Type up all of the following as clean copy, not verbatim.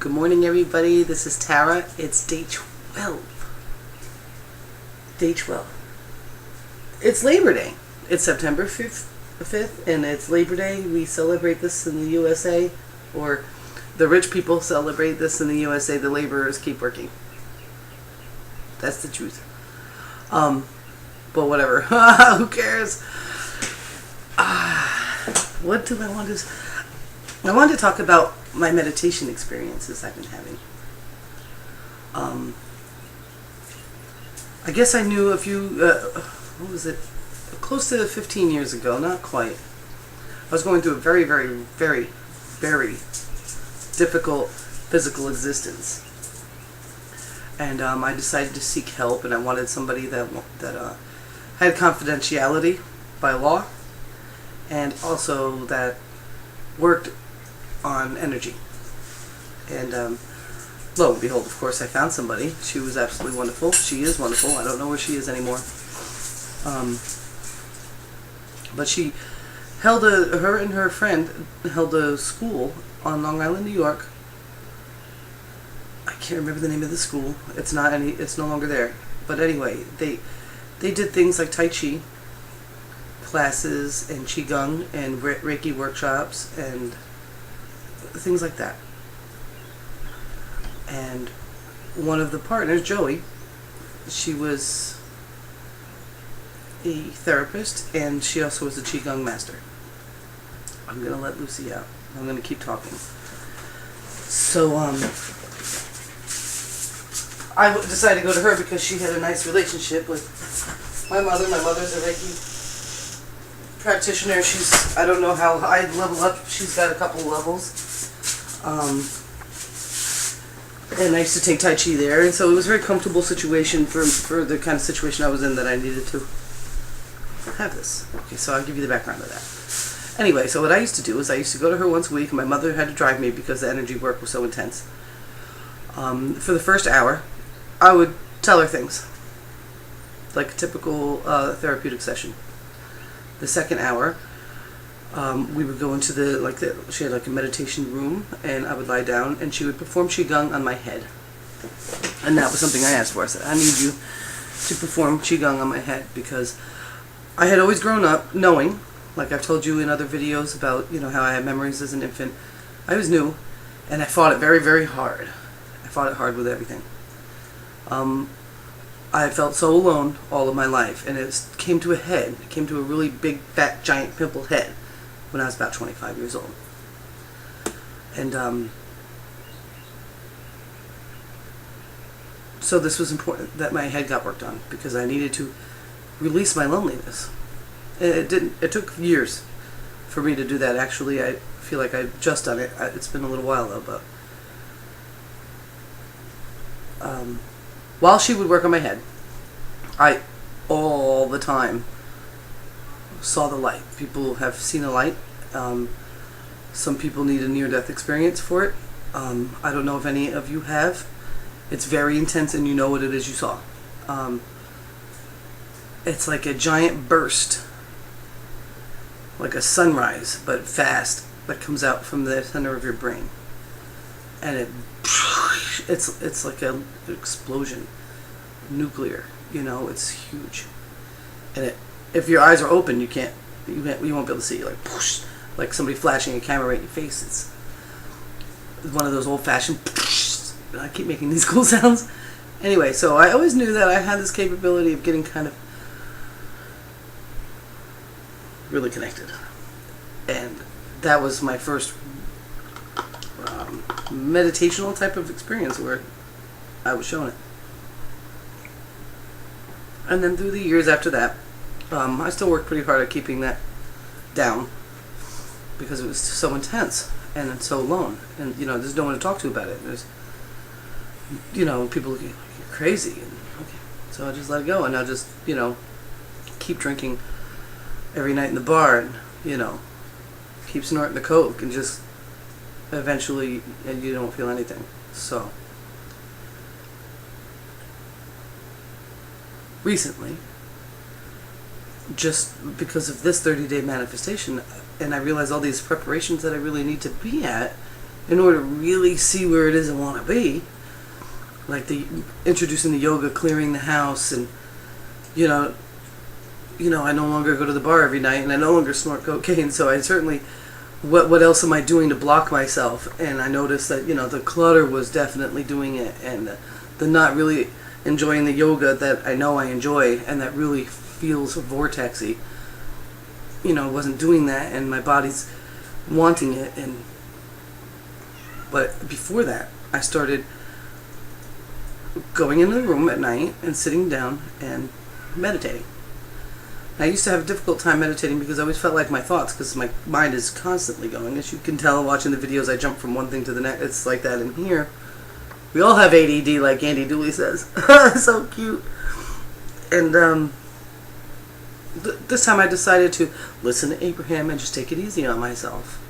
Good morning, everybody. This is Tara. It's day 12. Day 12. It's Labor Day. It's September 5th, and it's Labor Day. We celebrate this in the USA, or the rich people celebrate this in the USA. The laborers keep working. That's the truth. But whatever. Who cares? What do I want to... I wanted to talk about my meditation experiences I've been having. I guess I knew a few, what was it? Close to 15 years ago, not quite. I was going through a very, very, very, very difficult physical existence. And I decided to seek help, and I wanted somebody that had confidentiality by law, and also that worked on energy. And lo and behold, of course, I found somebody. She was absolutely wonderful. She is wonderful. I don't know where she is anymore. But she held her and her friend held a school on Long Island, New York. I can't remember the name of the school. It's no longer there. But anyway, they did things like Tai Chi classes and Qigong and Reiki workshops and things like that. And one of the partners, Joey, she was a therapist, and she also was a Qigong master. I'm going to let Lucy out. I'm going to keep talking. So, I decided to go to her because she had a nice relationship with my mother. My mother's a Reiki practitioner. I don't know how high level up. She's got a couple levels. And I used to take Tai Chi there, and so it was a very comfortable situation for the kind of situation I was in, that I needed to have this. Okay, so I'll give you the background of that. Anyway, so what I used to do is I used to go to her once a week, and my mother had to drive me because the energy work was so intense. For the first hour, I would tell her things, like a typical therapeutic session. The second hour, we would go into she had like a meditation room, and I would lie down, and she would perform Qigong on my head. And that was something I asked for. I said, I need you to perform Qigong on my head, because I had always grown up knowing, like I've told you in other videos about, how I had memories as an infant. I always knew, and I fought it very, very hard. I fought it hard with everything. I felt so alone all of my life, and it came to a head. It came to a really big, fat, giant pimple head when I was about 25 years old. And so this was important that my head got worked on, because I needed to release my loneliness. It took years for me to do that. Actually, I feel like I've just done it. It's been a little while though, but while she would work on my head, I all the time saw the light. People have seen a light. Some people need a near-death experience for it. I don't know if any of you have. It's very intense, and you know what it is you saw. It's like a giant burst, like a sunrise, but fast, that comes out from the center of your brain. And it's like an explosion, nuclear. It's huge. And if your eyes are open, you won't be able to see. Like somebody flashing a camera right in your face. It's one of those old-fashioned. I keep making these cool sounds. Anyway, so I always knew that I had this capability of getting kind of really connected, and that was my first meditational type of experience where I was shown it. And then through the years after that, I still worked pretty hard at keeping that down, because it was so intense and it's so alone, and there's no one to talk to about it. There's people look at you like you're crazy, and okay, so I just let it go, and I'll just keep drinking every night in the bar, and keep snorting the coke, and just eventually you don't feel anything. So recently, just because of this 30-day manifestation, and I realized all these preparations that I really need to be at in order to really see where it is I want to be, like the introducing the yoga, clearing the house, and you know, I no longer go to the bar every night, and I no longer snort cocaine. So I certainly, what else am I doing to block myself? And I noticed that the clutter was definitely doing it, and the not really enjoying the yoga that I know I enjoy and that really feels vortexy. Wasn't doing that, and my body's wanting it. But before that, I started going into the room at night and sitting down and meditating. I used to have a difficult time meditating because I always felt like my thoughts, because my mind is constantly going. As you can tell watching the videos, I jump from one thing to the next. It's like that in here. We all have ADD, like Andy Dooley says. So cute. And this time I decided to listen to Abraham and just take it easy on myself.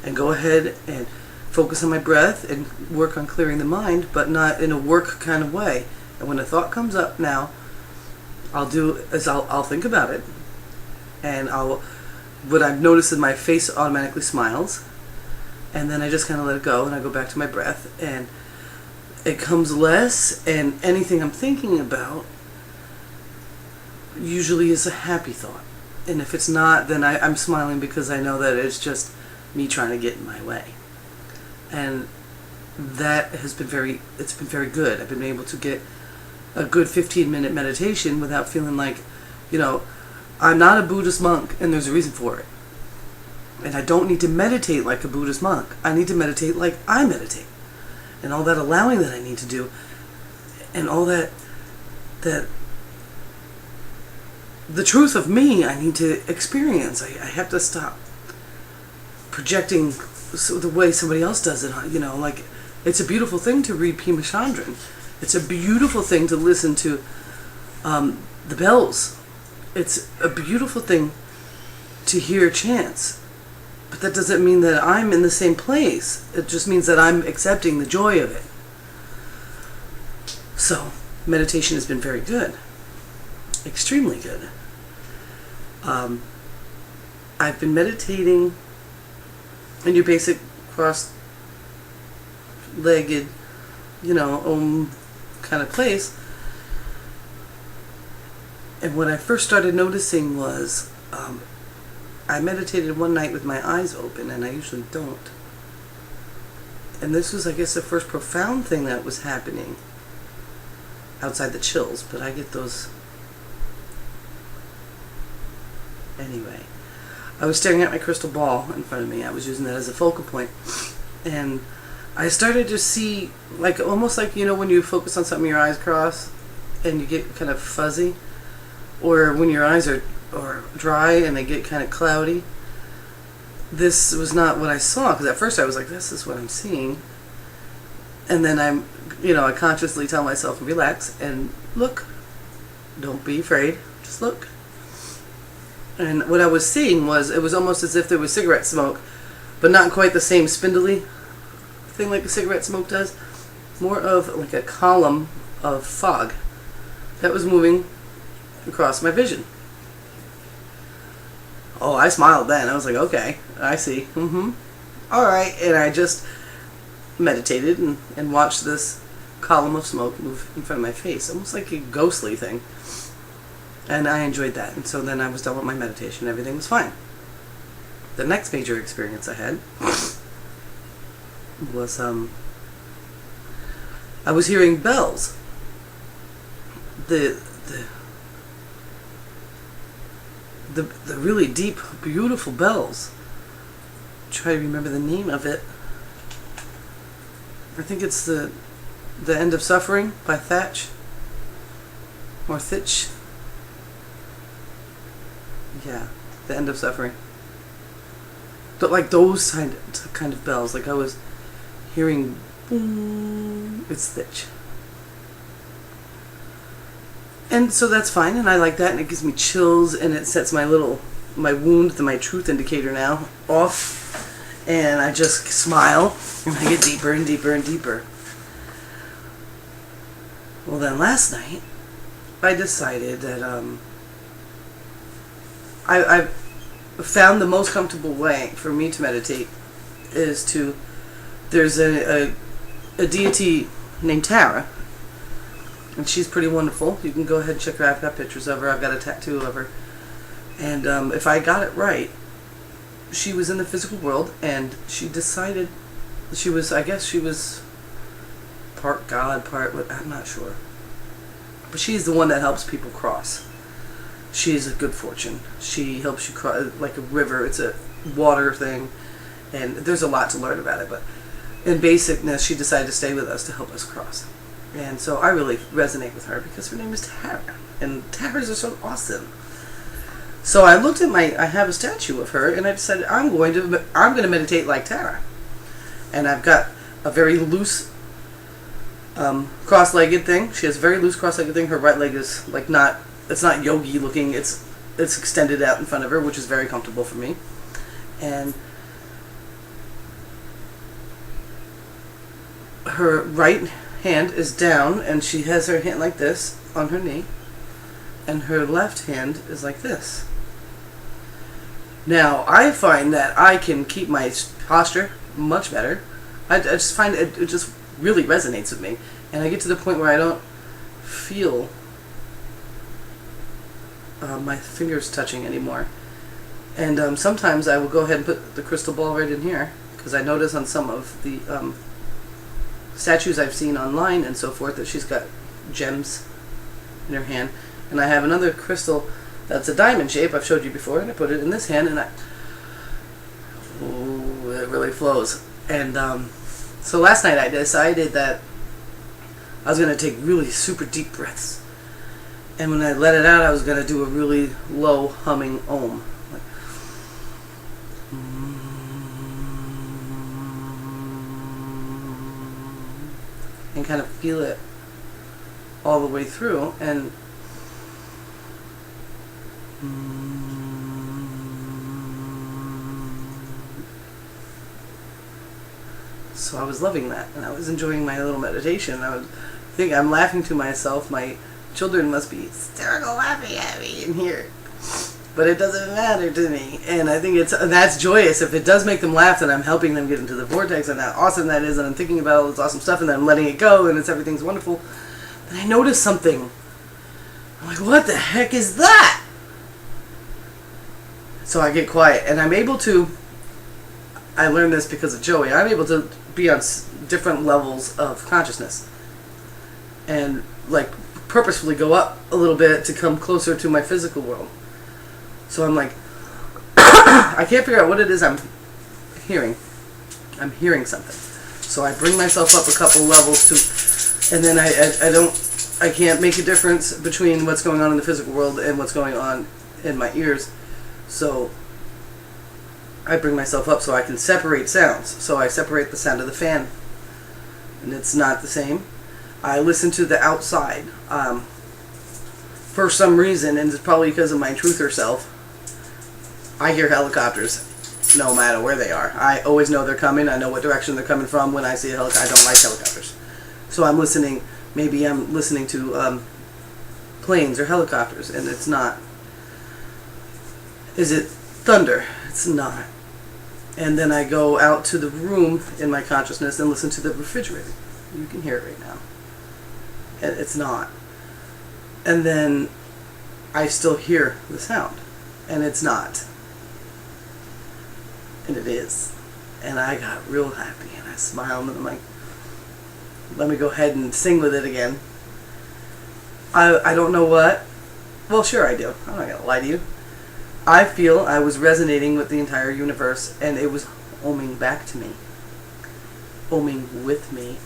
And go ahead and focus on my breath and work on clearing the mind, but not in a work kind of way. And when a thought comes up now, I'll think about it, and what I've noticed is my face automatically smiles, and then I just kind of let it go, and I go back to my breath, and it comes less, and anything I'm thinking about usually is a happy thought. And if it's not, then I'm smiling because I know that it's just me trying to get in my way. And that has been very good. I've been able to get a good 15-minute meditation without feeling like, I'm not a Buddhist monk, and there's a reason for it. And I don't need to meditate like a Buddhist monk. I need to meditate like I meditate. And all that allowing that I need to do, and all that the truth of me I need to experience. I have to stop projecting the way somebody else does it. Like, it's a beautiful thing to read Pema Chandran. It's a beautiful thing to listen to the bells. It's a beautiful thing to hear chants. But that doesn't mean that I'm in the same place. It just means that I'm accepting the joy of it. So, meditation has been very good. Extremely good. I've been meditating in your basic cross-legged, kind of place. And what I first started noticing was I meditated one night with my eyes open, and I usually don't. And this was, I guess, the first profound thing that was happening outside the chills, but I get those anyway. I was staring at my crystal ball in front of me. I was using that as a focal point, and I started to see, like, almost like, when you focus on something, your eyes cross and you get kind of fuzzy, or when your eyes are dry and they get kind of cloudy. This was not what I saw, because at first I was like, this is what I'm seeing. And then I consciously tell myself, relax and look. Don't be afraid. Just look. And what I was seeing was, it was almost as if there was cigarette smoke, but not quite the same spindly thing like the cigarette smoke does. More of like a column of fog that was moving across my vision. Oh, I smiled then. I was like, okay, I see. Alright. And I just meditated and watched this column of smoke move in front of my face. Almost like a ghostly thing. And I enjoyed that. And so then I was done with my meditation. Everything was fine. The next major experience I had was I was hearing bells. The really deep, beautiful bells. Try to remember the name of it. I think it's the End of Suffering by Thach or Thich. Yeah, The End of Suffering. But like those kind of bells, like I was hearing boom. It's Thich. And so that's fine, and I like that, and it gives me chills, and it sets my wound, my truth indicator now, off, and I just smile, and I get deeper and deeper and deeper. Well, then last night, I decided that I found the most comfortable way for me to meditate is to there's a deity named Tara, and she's pretty wonderful. You can go ahead and check her out. I've got pictures of her. I've got a tattoo of her. And if I got it right, she was in the physical world, and she decided I guess she was part God, part, I'm not sure. But she's the one that helps people cross. She's a good fortune. She helps you cross, like a river. It's a water thing, and there's a lot to learn about it. But in basicness, she decided to stay with us to help us cross. And so I really resonate with her because her name is Tara, and Taras are so awesome. So I looked at I have a statue of her, and I decided I'm going to meditate like Tara. And I've got a very loose cross-legged thing. She has a very loose cross-legged thing. Her right leg is like it's not yogi looking. It's extended out in front of her, which is very comfortable for me. And her right hand is down, and she has her hand like this on her knee, and her left hand is like this. Now, I find that I can keep my posture much better. I just find it just really resonates with me, and I get to the point where I don't feel my fingers touching anymore. And sometimes I will go ahead and put the crystal ball right in here, because I notice on some of the statues I've seen online and so forth that she's got gems in her hand. And I have another crystal that's a diamond shape I've showed you before, and I put it in this hand, and it really flows. And so last night I decided that I was going to take really super deep breaths, and when I let it out I was going to do a really low humming om, like, and kind of feel it all the way through. And so I was loving that, and I was enjoying my little meditation. I'm laughing to myself. My children must be hysterical laughing at me in here, but it doesn't matter to me. And I think that's joyous. If it does make them laugh, then I'm helping them get into the vortex, and how awesome that is. And I'm thinking about all this awesome stuff, and then I'm letting it go, and everything's wonderful. And I notice something. I'm like, what the heck is that? So I get quiet, and I'm able to, I learned this because of Joey, I'm able to be on different levels of consciousness, and like purposefully go up a little bit to come closer to my physical world. So I'm like, I can't figure out what it is I'm hearing. I'm hearing something. So I bring myself up a couple levels to, and then I can't make a difference between what's going on in the physical world and what's going on in my ears. So I bring myself up so I can separate sounds. So I separate the sound of the fan, and it's not the same. I listen to the outside. For some reason, and it's probably because of my truther self, I hear helicopters no matter where they are. I always know they're coming. I know what direction they're coming from when I see a helicopter. I don't like helicopters. So I'm listening, maybe I'm listening to planes or helicopters, and it's not. Is it thunder? It's not. And then I go out to the room in my consciousness and listen to the refrigerator. You can hear it right now. And it's not. And then I still hear the sound, and it's not. And it is. And I got real happy, and I smiled, and I'm like, let me go ahead and sing with it again. I don't know what. Well, sure I do. I'm not going to lie to you. I feel I was resonating with the entire universe, and it was oming back to me. Oming with me.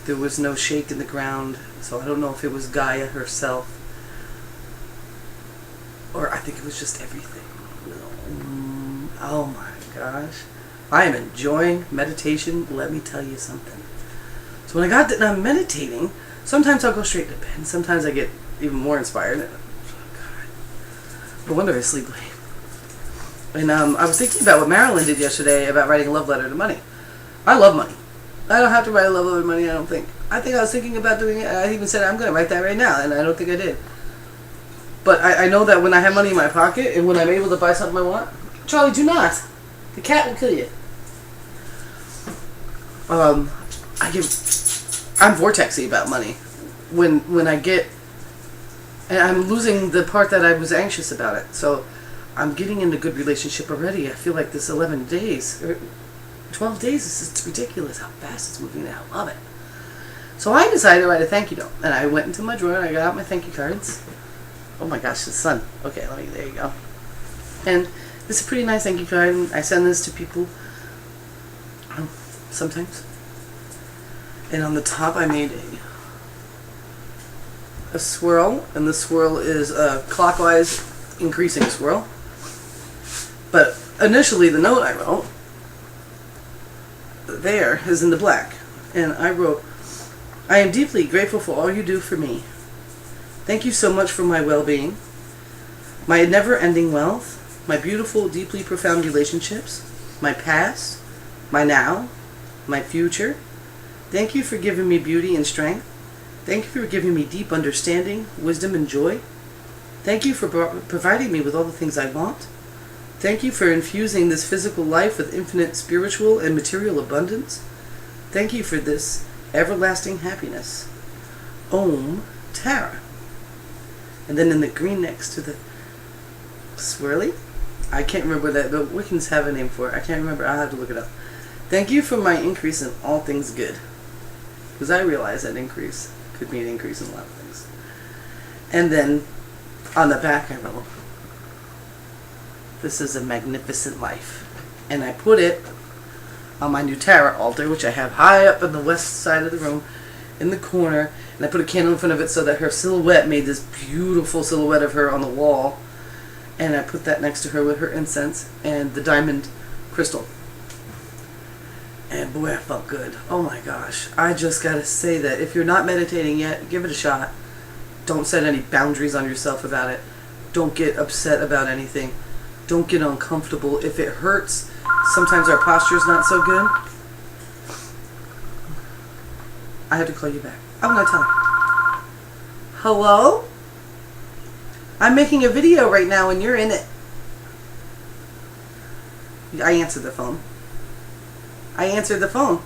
There was no shake in the ground, so I don't know if it was Gaia herself, or I think it was just everything. Oh my gosh. I am enjoying meditation, let me tell you something. So when I got done meditating, sometimes I'll go straight to bed, and sometimes I get even more inspired. No wonder I sleep late. And I was thinking about what Marilyn did yesterday about writing a love letter to money. I love money. I don't have to write a love letter to money, I don't think. I think I was thinking about doing it. I even said I'm going to write that right now, and I don't think I did. But I know that when I have money in my pocket, and when I'm able to buy something I want, Charlie, do not. The cat will kill you. I'm vortexy about money. When I get, and I'm losing the part that I was anxious about it. So I'm getting into a good relationship already. I feel like this 11 days, or 12 days, it's ridiculous how fast it's moving now. I love it. So I decided to write a thank you note. And I went into my drawer and I got out my thank you cards. Oh my gosh, the sun. Okay, there you go. And this is a pretty nice thank you card. And I send this to people sometimes. And on the top I made a swirl. And the swirl is a clockwise increasing swirl. But initially the note I wrote there is in the black. And I wrote, I am deeply grateful for all you do for me. Thank you so much for my well-being, my never-ending wealth, my beautiful, deeply profound relationships, my past, my now, my future. Thank you for giving me beauty and strength. Thank you for giving me deep understanding, wisdom, and joy. Thank you for providing me with all the things I want. Thank you for infusing this physical life with infinite spiritual and material abundance. Thank you for this everlasting happiness. Om Tara. And then in the green next to the swirly, I can't remember that, but Wiccans have a name for it. I can't remember. I'll have to look it up. Thank you for my increase in all things good. Because I realize that increase could be an increase in a lot of things. And then on the back I wrote, this is a magnificent life. And I put it on my new tarot altar, which I have high up in the west side of the room, in the corner, and I put a candle in front of it so that her silhouette made this beautiful silhouette of her on the wall, and I put that next to her with her incense and the diamond crystal. And boy, I felt good. Oh my gosh. I just gotta say that if you're not meditating yet, give it a shot. Don't set any boundaries on yourself about it. Don't get upset about anything. Don't get uncomfortable. If it hurts, sometimes our posture is not so good. I have to call you back. I'm going to tell her. Hello? I'm making a video right now and you're in it. I answered the phone. I answered the phone.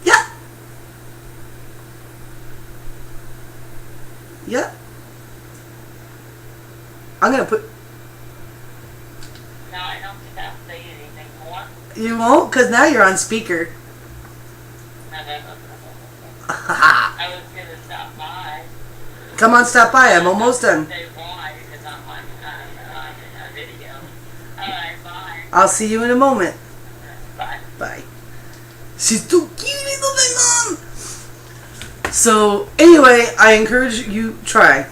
Yeah. Yeah. I'm going to put... No, I don't think I'll say anything more. You won't? Because now you're on speaker. I was going to stop by. Come on, stop by. I'm almost done. Say why, because I'm on a video. Alright, bye. I'll see you in a moment. Bye. Bye. She's too cute. He's so big, Mom. So, anyway, I encourage you try.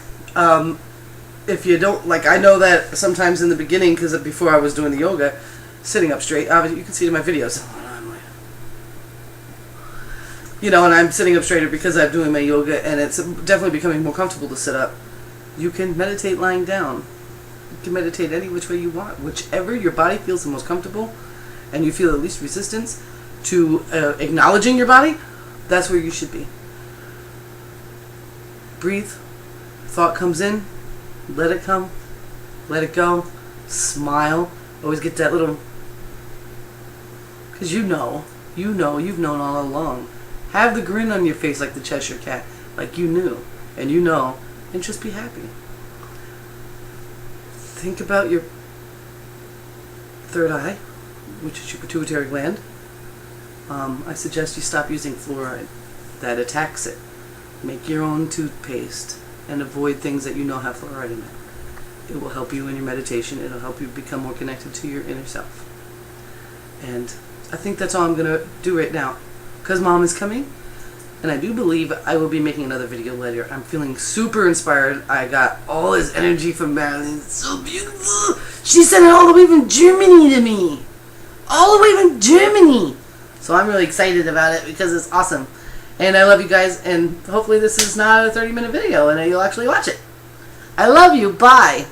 If you don't, like, I know that sometimes in the beginning, because before I was doing the yoga, sitting up straight, obviously you can see it in my videos. You know, and I'm sitting up straighter because I'm doing my yoga, and it's definitely becoming more comfortable to sit up. You can meditate lying down. You can meditate any which way you want. Whichever your body feels the most comfortable, and you feel the least resistance to acknowledging your body, that's where you should be. Breathe. Thought comes in. Let it come. Let it go. Smile. Always get that little... Because you've known all along. Have the grin on your face like the Cheshire Cat. Like you knew. And you know. And just be happy. Think about your third eye, which is your pituitary gland. I suggest you stop using fluoride. That attacks it. Make your own toothpaste. And avoid things that you know have fluoride in it. It will help you in your meditation. It will help you become more connected to your inner self. And I think that's all I'm going to do right now. Because Mom is coming. And I do believe I will be making another video later. I'm feeling super inspired. I got all this energy from Marilyn. It's so beautiful. She sent it all the way from Germany to me. All the way from Germany. So I'm really excited about it because it's awesome. And I love you guys, and hopefully this is not a 30-minute video and you'll actually watch it. I love you. Bye.